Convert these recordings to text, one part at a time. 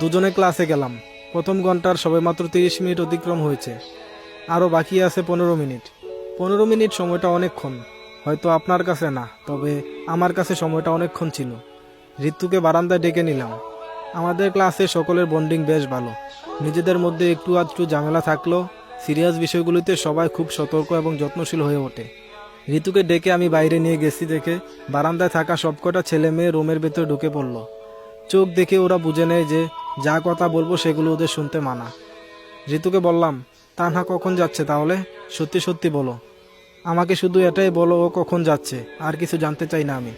দুজনে ক্লাসে গেলাম। প্রথম ঘন্টার সবেমাত্র 30 মিনিট অতিক্রম হয়েছে। আরও বাকি আছে 15 মিনিট। 15 মিনিট সময়টা অনেকক্ষণ, হয়তো আপনার কাছে না, তবে আমার কাছে সময়টা অনেকক্ষণ ছিল। ঋতুকে বারান্দায় ডেকে নিলাম। আমাদের ক্লাসে সকলের বন্ডিং বেশ ভালো। নিজেদের মধ্যে একটু আধটু ঝামেলা থাকলেও সিরিয়াস বিষয়গুলিতে সবাই খুব সতর্ক এবং যত্নশীল হয়ে ওঠে। ঋতুকে ডেকে আমি বাইরে নিয়ে গেছি দেখে বারান্দায় থাকা সবকটা ছেলে মেয়ে রুমের ভেতরে ঢুকে পড়ল। চোখ দেখে ওরা বুঝে নেয় যে যা কথা বলবো সেগুলো ওদের শুনতে মানা। ঋতুকে বললাম, তানহা কখন যাচ্ছে তাহলে? সত্যি সত্যি বলো। আমাকে শুধু এটাই বলো ও কখন যাচ্ছে, আর কিছু জানতে চাই না আমি।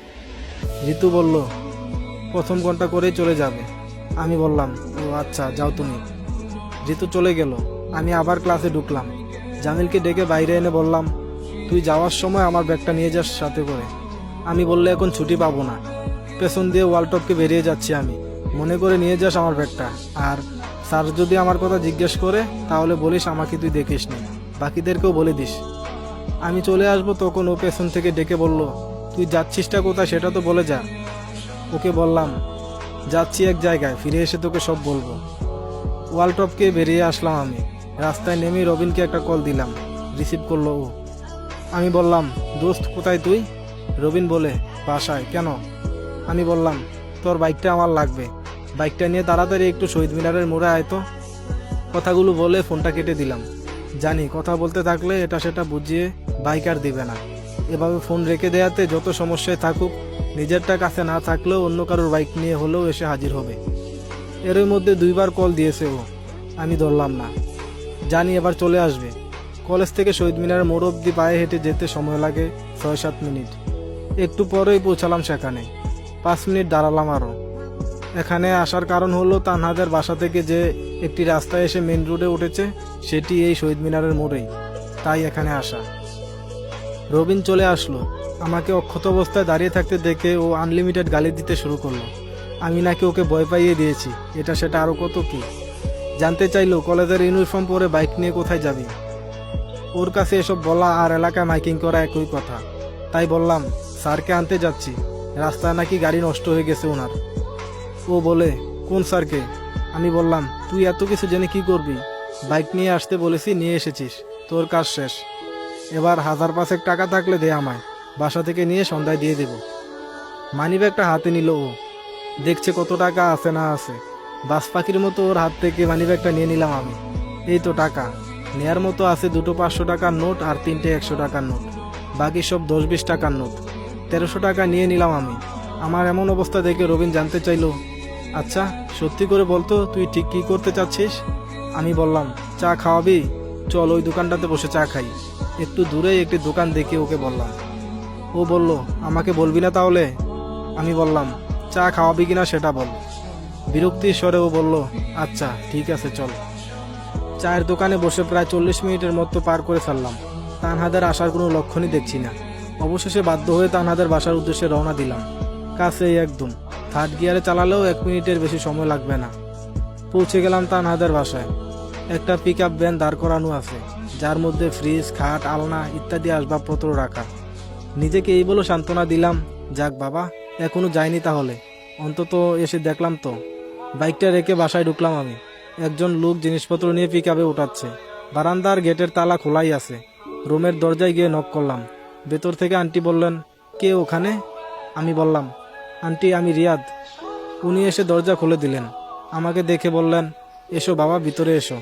ঋতু বলল, প্রথম ঘন্টা করেই চলে যাবে। আমি বললাম, ও আচ্ছা, যাও তুমি। ঋতু চলে গেল। আমি আবার ক্লাসে ঢুকলাম। জামিলকে ডেকে বাইরে এনে বললাম, তুই যাওয়ার সময় আমার ব্যাগটা নিয়ে যাস সাথে করে। আমি বললে এখন ছুটি পাবো না। পেছন দিয়ে ওয়ালটপকে বেরিয়ে যাচ্ছি আমি, মনে করে নিয়ে যাস আমার ব্যাগটা। আর স্যার যদি আমার কথা জিজ্ঞেস করে তাহলে বলিস আমাকে তুই দেখিস নি, বাকিদেরকেও বলে দিস। আমি চলে আসবো তখন ও পেছন থেকে ডেকে বলল, তুই যাচ্ছিসটা কোথায় সেটা তো বলে যা। ওকে বললাম, যাচ্ছি এক জায়গায়, ফিরে এসে তোকে সব বলবো। ওয়ালটপকে বেরিয়ে আসলাম আমি। রাস্তায় নেমে রবিনকে একটা কল দিলাম, রিসিভ করলো ও। আমি বললাম, দোস্ত কোথায় তুই? রবিন বলে, বাসায়। কেন? আমি বললাম, তোর বাইকটা আমার লাগবে, বাইকটা নিয়ে তাড়াতাড়ি একটু শহীদ মিনারের মোড়ে আয় তো। কথাগুলো বলে ফোনটা কেটে দিলাম। জানি কথা বলতে থাকলে এটা সেটা বুঝিয়ে বাইক আর দিবে না। এভাবে ফোন রেখে দেয়াতে যত সমস্যায় থাকুক, নিজেরটা কাছে না থাকলেও অন্য কারোর বাইক নিয়ে হলেও এসে হাজির হবে। এর মধ্যে 2বার কল দিয়েছে ও, আমি ধরলাম না। জানি এবার চলে আসবে। কলেজ থেকে শহীদ মিনারের মোড় অব্দি পায়ে হেঁটে যেতে সময় লাগে 6-7 মিনিট। একটু পরেই পৌঁছালাম সেখানে। 5 মিনিট দাঁড়ালাম আরও। এখানে আসার কারণ হলো তানহাদের বাসা থেকে যে একটি রাস্তায় এসে মেন রোডে উঠেছে সেটি এই শহীদ মিনারের মোড়েই, তাই এখানে আসা। রবিন চলে আসলো। আমাকে অক্ষত অবস্থায় দাঁড়িয়ে থাকতে দেখে ও আনলিমিটেড গালি দিতে শুরু করলো। আমি নাকি ওকে ভয় পাইয়ে দিয়েছি, এটা সেটা আরও কত কি। জানতে চাইলো কলেজের ইউনিফর্ম পরে বাইক নিয়ে কোথায় যাবি। ওর কাছে এসব বলা আর এলাকায় মাইকিং করা একই কথা। তাই বললাম, স্যারকে আনতে যাচ্ছি, রাস্তায় নাকি গাড়ি নষ্ট হয়ে গেছে ওনার। ও বলে, কোন স্যারকে? আমি বললাম, তুই এত কিছু জেনে কি করবি? বাইক নিয়ে আসতে বলেছি, নিয়ে এসেছিস, তোর কাজ শেষ। এবার 1000-5 টাকা থাকলে দে আমায়, বাসা থেকে নিয়ে সন্ধ্যায় দিয়ে দেব। মানিব্যাগটা হাতে নিল ও, দেখছে কত টাকা আছে না আছে। বাস পাখির মতো ওর হাত থেকে মানিব্যাগটা নিয়ে নিলাম আমি। এই তো টাকা, নেয়ার মতো আছে 2টো 500 টাকার নোট আর 3টে 100 টাকার নোট, বাকি সব 10-20 টাকার নোট। 1300 টাকা নিয়ে নিলাম আমি। আমার এমন অবস্থা দেখে রবিন জানতে চাইলো, আচ্ছা সত্যি করে বলতো তুই ঠিক কি করতে চাচ্ছিস? আমি বললাম, চা খাওয়াবি? চল ওই দোকানটাতে বসে চা খাই। একটু দূরেই একটি দোকান দেখে ওকে বললাম। ও বলল, আমাকে বলবি না তাহলে? আমি বললাম, চা খাওয়াবি কিনা সেটা বল। বিরক্তির স্বরে ও বলল, আচ্ছা ঠিক আছে চল। চায়ের দোকানে বসে প্রায় 40 মিনিটের মতো পার করে ফেললাম। তানহাদের আসার কোনো লক্ষণই দেখছি না। অবশেষে বাধ্য হয়ে তানহাদের বাসার উদ্দেশ্যে রওনা দিলাম। কাছেই একদম, 3rd গিয়ারে চালালেও 1 মিনিটের বেশি সময় লাগবে না। পৌঁছে গেলাম তানহাদের বাসায়। একটা পিক আপ ভ্যান দাঁড় করানো আছে, যার মধ্যে ফ্রিজ, খাট, আলনা ইত্যাদি আসবাবপত্র রাখা। নিজেকে এই বলে সান্ত্বনা দিলাম, যাক বাবা, এখনো যাইনি তাহলে, অন্তত এসে দেখলাম তো। বাইকটা রেখে বাসায় ঢুকলাম আমি। একজন লোক জিনিসপত্র নিয়ে পিক আপে উঠাচ্ছে। বারান্দার গেটের তালা খোলাই আছে। রুমের দরজায় গিয়ে নক করলাম। ভেতর থেকে আন্টি বললেন, কে ওখানে? আমি বললাম, আন্টি আমি রিয়াদ। উনি এসে দরজা খুলে দিলেন। আমাকে দেখে বললেন, এসো বাবা, ভিতরে এসো।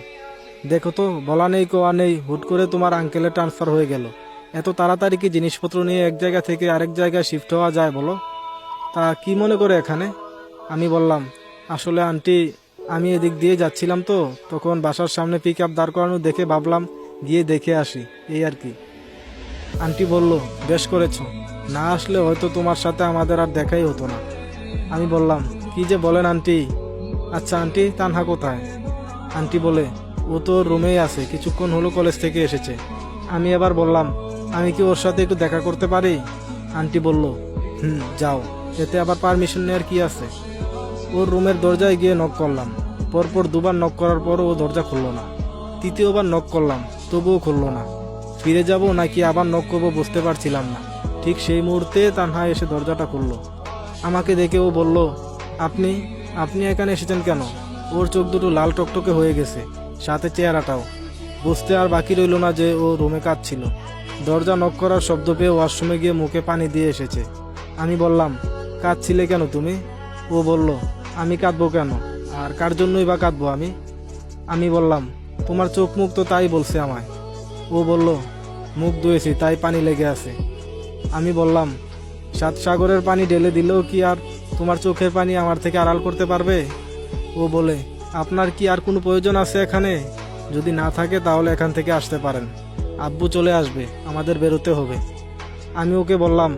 দেখো তো, বলা নেই কোয়া নেই, হুট করে তোমার আঙ্কেলের ট্রান্সফার হয়ে গেল। এত তাড়াতাড়ি কি জিনিসপত্র নিয়ে এক জায়গা থেকে আরেক জায়গায় শিফট হওয়া যায় বলো? তা কি মনে করে এখানে? আমি বললাম, আসলে আন্টি, আমি এদিক দিয়ে যাচ্ছিলাম তো, তখন বাসার সামনে পিক আপ দাঁড় করানো দেখে ভাবলাম গিয়ে দেখে আসি, এই আর কি। আন্টি বলল, বেশ করেছ, না আসলে হয়তো তোমার সাথে আমাদের আর দেখাই হতো না। আমি বললাম, কি যে বলেন আন্টি। আচ্ছা আন্টি, তানহা কোথায়? আন্টি বলে, ও তো রুমেই আছে, কিছুক্ষণ হলো কলেজ থেকে এসেছে। আমি এবার বললাম, আমি কি ওর সাথে একটু দেখা করতে পারি? আন্টি বলল, যাও, এতে আবার পারমিশন নেওয়ার কি আছে। ওর রুমের দরজায় গিয়ে নক করলাম। পরপর 2বার নক করার পরও ও দরজা খুলল না। 3য়বার নক করলাম, তবুও খুলল না। ফিরে যাব নাকি আবার নক করবো বুঝতে পারছিলাম না। ঠিক সেই মুহূর্তে তানহা এসে দরজাটা খুলল। আমাকে দেখে ও বলল, আপনি? আপনি এখানে এসেছেন কেন? ওর চোখ দুটো লাল টকটকে হয়ে গেছে, সাথে চেহারাটাও। বুঝতে আর বাকি রইল না যে ও রুমে কাঁদছিল। দরজা নক করার শব্দ পেয়ে ওয়াশরুমে গিয়ে মুখে পানি দিয়ে এসেছে। আমি বললাম, কাঁদছিলে কেন তুমি? ও বলল, আমি কাঁদবো কেন, আর কার জন্যই বা কাঁদবো আমি? আমি বললাম, তোমার চোখ মুখ তো তাই বলছে আমায়। ও বলল, মুখ ধুয়েছি তাই পানি লেগে আছে। আমি বললাম, সাত সাগরের পানি ঢেলে দিলেও কি আর তোমার চোখের পানি আমার থেকে আড়াল করতে পারবে? ও বলে, আপনার কি আর কোনো প্রয়োজন আছে এখানে? যদি না থাকে তাহলে এখান থেকে আসতে পারেন, আব্বু চলে আসবে, আমাদের বেরোতে হবে। আমি ওকে বললাম,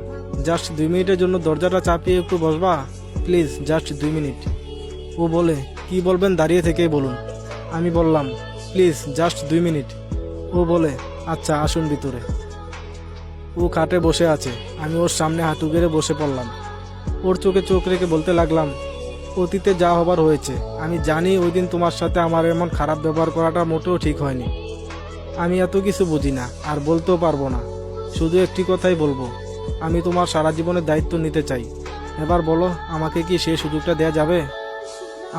জাস্ট 2 মিনিটের জন্য দরজাটা চাপিয়ে একটু বসবা প্লিজ, জাস্ট 2 মিনিট। ও বলে, কি বলবেন দাঁড়িয়ে থেকেই বলুন। আমি বললাম, প্লিজ জাস্ট 2 মিনিট। ও বলে, আচ্ছা আসুন ভিতরে। ও খাটে বসে আছে, আমি ওর সামনে হাঁটু গেড়ে বসে পড়লাম। ওর চোখে চোখ রেখে বলতে লাগলাম, অতীতে যা হবার হয়েছে। আমি জানি ওই দিন তোমার সাথে আমার এমন খারাপ ব্যবহার করাটা মোটেও ঠিক হয়নি। আমি এত কিছু বুঝি না আর বলতেও পারবো না, শুধু একটি কথাই বলবো, আমি তোমার সারা জীবনের দায়িত্ব নিতে চাই। এবার বলো, আমাকে কি সেই সুযোগটা দেয়া যাবে?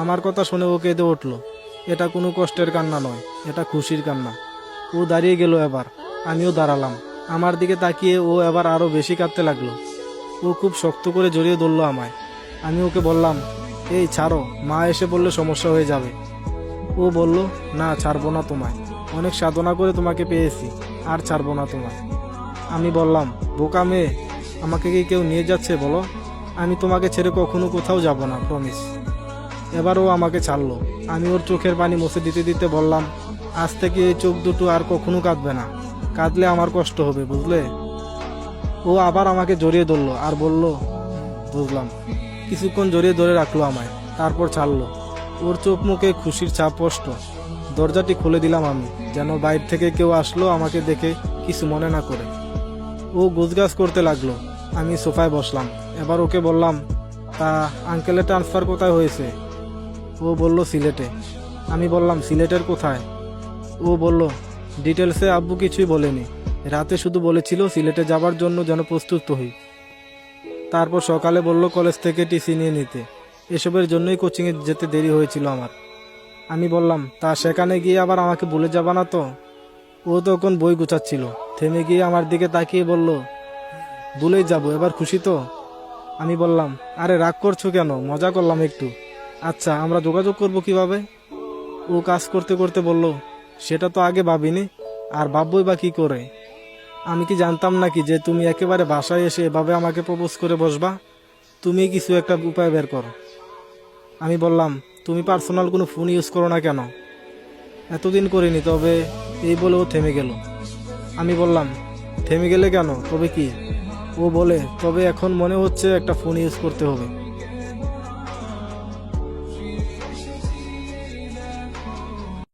আমার কথা শুনে ও কেঁদে উঠল। এটা কোনো কষ্টের কান্না নয়, এটা খুশির কান্না। ও দাঁড়িয়ে গেল এবার, আমিও দাঁড়ালাম। আমার দিকে তাকিয়ে ও এবার আরো বেশি কাঁদতে লাগলো। ও খুব শক্ত করে জড়িয়ে ধরলো আমায়। আমি ওকে বললাম, এই ছাড়ো, মা এসে বললে সমস্যা হয়ে যাবে। ও বলল, না ছাড়বো না তোমায়, অনেক সাধনা করে তোমাকে পেয়েছি, আর ছাড়বো না তোমায়। আমি বললাম, বোকা মেয়ে, আমাকে কি কেউ নিয়ে যাচ্ছে বলো? আমি তোমাকে ছেড়ে কখনো কোথাও যাব না, প্রমিস। এবার ও আমাকে ছাড়লো। আমি ওর চোখের পানি মুছে দিতে দিতে বললাম, আজ থেকে এই চোখ দুটো আর কখনো কাঁদবে না, কাঁদলে আমার কষ্ট হবে, বুঝলে? ও আবার আমাকে জড়িয়ে ধরলো আর বলল, বুঝলাম। কিছুক্ষণ জড়িয়ে ধরে রাখলো আমায়, তারপর ছাড়লো। ওর চোখ মুখে খুশির ছাপ স্পষ্ট। দরজাটি খুলে দিলাম আমি, যেন বাইরে থেকে কেউ আসলো আমাকে দেখে কিছু মনে না করে। ও গোছগাছ করতে লাগলো। আমি সোফায় বসলাম। এবার ওকে বললাম, তা আঙ্কেলের ট্রান্সফার কোথায় হয়েছে? ও বলল, সিলেটে। আমি বললাম, সিলেটের কোথায়? ও বলল, ডিটেলসে আব্বু কিছুই বলেনি, রাতে শুধু বলেছিল সিলেটে যাবার জন্য যেন প্রস্তুত হই। তারপর সকালে বলল কলেজ থেকে টিসি নিয়ে নিতে। এসবের জন্যই কোচিংয়ে যেতে দেরি হয়েছিল আমার। আমি বললাম, তা সেখানে গিয়ে আবার আমাকে ভুলে যাবা না তো? ও তখন বই গুছাচ্ছিল, থেমে গিয়ে আমার দিকে তাকিয়ে বলল, ভুলেই যাব, এবার খুশি তো? আমি বললাম, আরে রাগ করছো কেন, মজা করলাম একটু। আচ্ছা আমরা যোগাযোগ করব কিভাবে? ও কাজ করতে করতে বলল, সেটা তো আগে ভাবিনি, আর ভাববই বা কি করে? আমি কি জানতাম নাকি যে তুমি একেবারে বাসায় এসে এভাবে আমাকে প্রপোজ করে বসবা? তুমি কিছু একটা উপায় বের করো। আমি বললাম, তুমি পার্সোনাল কোনো ফোন ইউজ করো না কেন? এতদিন করিনি, তবে এই বলে ও থেমে গেল। আমি বললাম, থেমে গেলে কেন, তবে কি? ও বলে, তবে এখন মনে হচ্ছে একটা ফোন ইউজ করতে হবে।